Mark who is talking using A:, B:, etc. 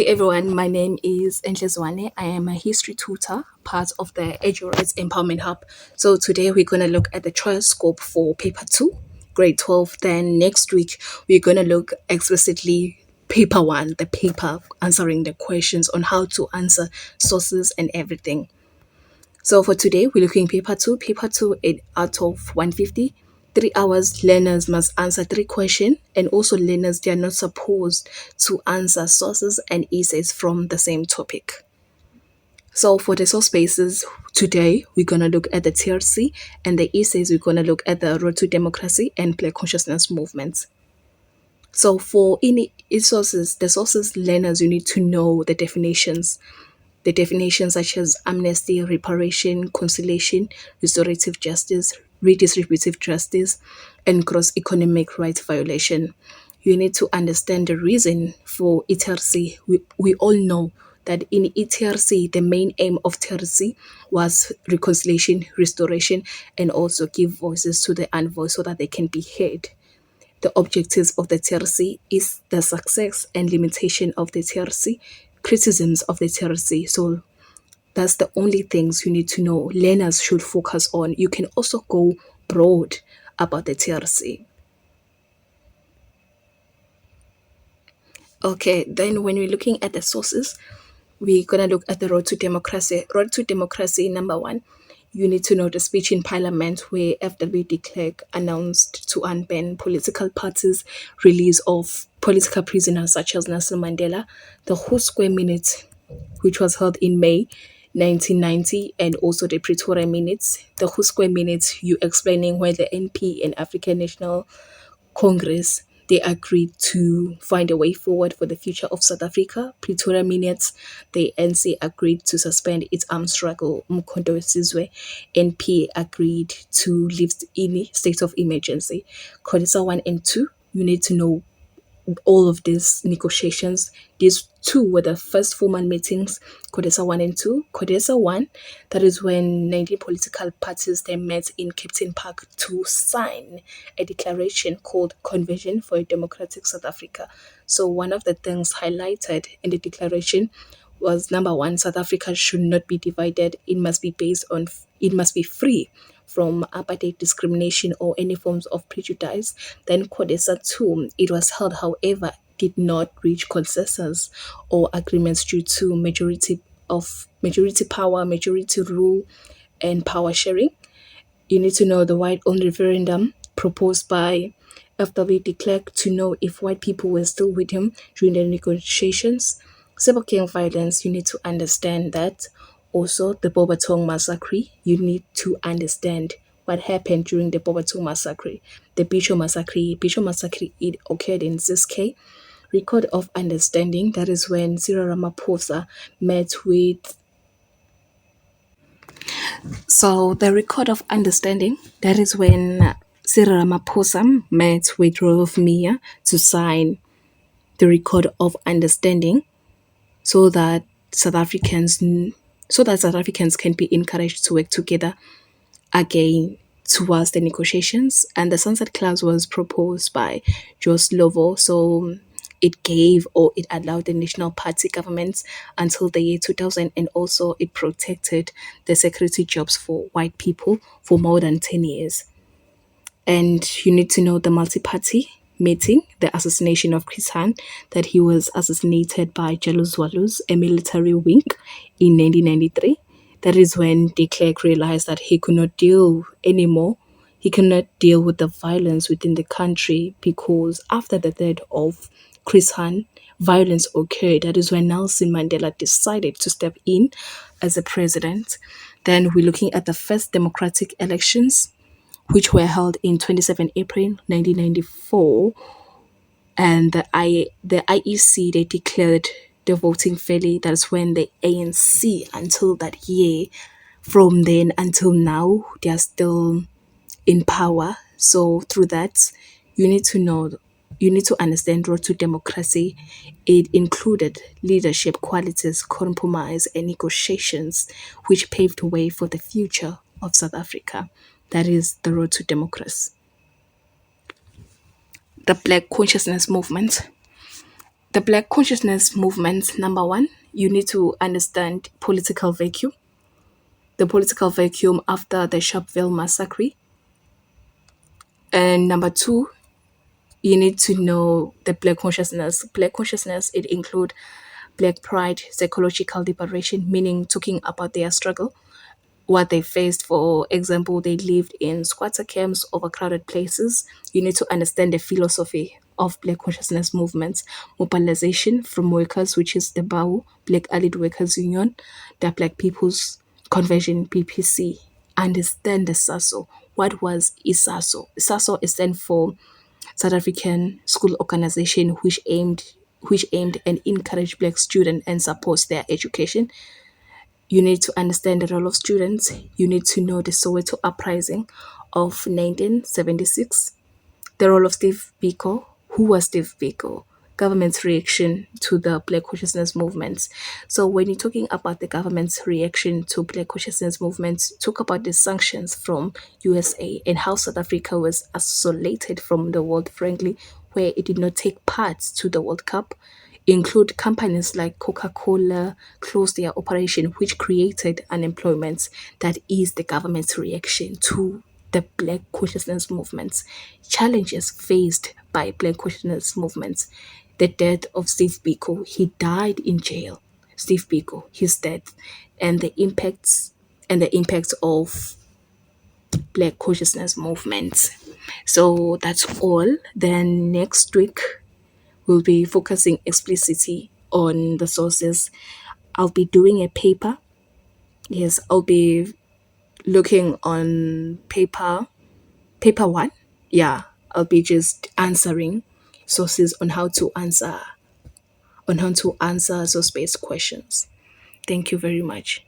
A: everyone, my name is Enhlezwane. I am a history tutor, part of the EduRights Empowerment Hub. So today we're going to look at the trial scope for paper 2, grade 12. Then next week we're going to look explicitly paper 1, the paper answering the questions on how to answer sources and everything. So for today, we're looking paper two. Paper two, out of 150, 3 hours, learners must answer 3 questions. And also learners, they are not supposed to answer sources and essays from the same topic. So for the source bases, today we're going to look at the TRC, and the essays, we're going to look at the Road to Democracy and Black Consciousness movements. So for any sources, the sources learners, you need to know the definitions. The definitions such as amnesty, reparation, conciliation, restorative justice, redistributive justice, and gross economic rights violation. You need to understand the reason for ETRC. We all know that in ETRC, the main aim of TRC was reconciliation, restoration, and also give voices to the unvoiced so that they can be heard. The objectives of the TRC is the success and limitation of the TRC, criticisms of the TRC. So that's the only things you need to know. Learners should focus on. You can also go broad about the TRC. Okay, then when we're looking at the sources, we're going to look at the Road to Democracy. Road to Democracy, number one, you need to know the speech in Parliament where FW de Klerk announced to unban political parties, release of political prisoners such as Nelson Mandela, the Who Square Minute, which was held in May 1990, and also the Pretoria Minutes. The Who Square Minutes, you explaining where the NP and African National Congress, they agreed to find a way forward for the future of South Africa. Pretoria Minutes, the NC agreed to suspend its armed struggle. Umkhonto weSizwe, NP agreed to lift in state of emergency. CODESA 1 and 2, you need to know all of these negotiations. These two were the first formal meetings, CODESA 1 and 2. CODESA 1, that is when 19 political parties they met in Captain Park to sign a declaration called Convention for a Democratic South Africa. So one of the things highlighted in the declaration was number one, South Africa should not be divided. It must be free from apartheid discrimination or any forms of prejudice. Then CODESA 2, it was held, however, did not reach consensus or agreements due to majority power, majority rule, and power sharing. You need to know the white-owned referendum proposed by FW de Klerk to know if white people were still with him during the negotiations. Sebokeng violence, you need to understand that. Also, the Bobatong massacre, you need to understand what happened during the Bobatong massacre. The Bisho massacre, it occurred in Ziskay. Record of understanding, that is when Cyril Ramaphosa met with. So the record of understanding, that is when Cyril Ramaphosa met with Rolf Mia to sign the record of understanding so that South Africans can be encouraged to work together again towards the negotiations. And the sunset clause was proposed by Jos Lovo. So it allowed the national party governments until the year 2000, and also it protected the security jobs for white people for more than 10 years. And you need to know the multi-party meeting, the assassination of Chris Hani, that he was assassinated by Jalus Walus, a military wing, in 1993. That is when de Klerk realized that he could not deal anymore. He could not deal with the violence within the country, because after the death of Chris Hani, violence occurred. That is when Nelson Mandela decided to step in as a president. Then we're looking at the first democratic elections, which were held in 27 April 1994, and the IEC, they declared the voting fairly. That's when the ANC, until that year, from then until now, they are still in power. So through that, you need to understand Road to Democracy. It included leadership qualities, compromise, and negotiations, which paved the way for the future of South Africa. That is the Road to Democracy. The Black Consciousness Movement. The Black consciousness movement, number one, you need to understand political vacuum, the political vacuum after the Sharpeville massacre. And number two, you need to know the Black consciousness. Black consciousness, it include Black pride, psychological liberation, meaning talking about their struggle, what they faced. For example, they lived in squatter camps, overcrowded places. You need to understand the philosophy of Black consciousness movements, mobilization from workers, which is the BAU, Black Allied Workers Union, the Black People's Conversion, BPC. Understand the SASO. What was ISASO? SASO is stand for South African School Organization, which aimed and encouraged Black students and supports their education. You need to understand the role of students. You need to know the Soweto uprising of 1976, the role of Steve Biko. Who was Steve Biko? Government's reaction to the Black consciousness movements. So when you're talking about the government's reaction to Black consciousness movements, talk about the sanctions from USA and how South Africa was isolated from the world, frankly, where it did not take part to the World Cup. Include companies like Coca-Cola closed their operation, which created unemployment. That is the government's reaction to the Black consciousness movements. Challenges faced by Black consciousness movements. The death of Steve Biko. He died in jail. Steve Biko, his death, and the impacts of Black consciousness movements. So that's all. Then next week we'll be focusing explicitly on the sources. I'll be doing a paper. Yes, I'll be looking on paper one. Yeah, I'll be just answering sources on how to answer source based questions. Thank you very much.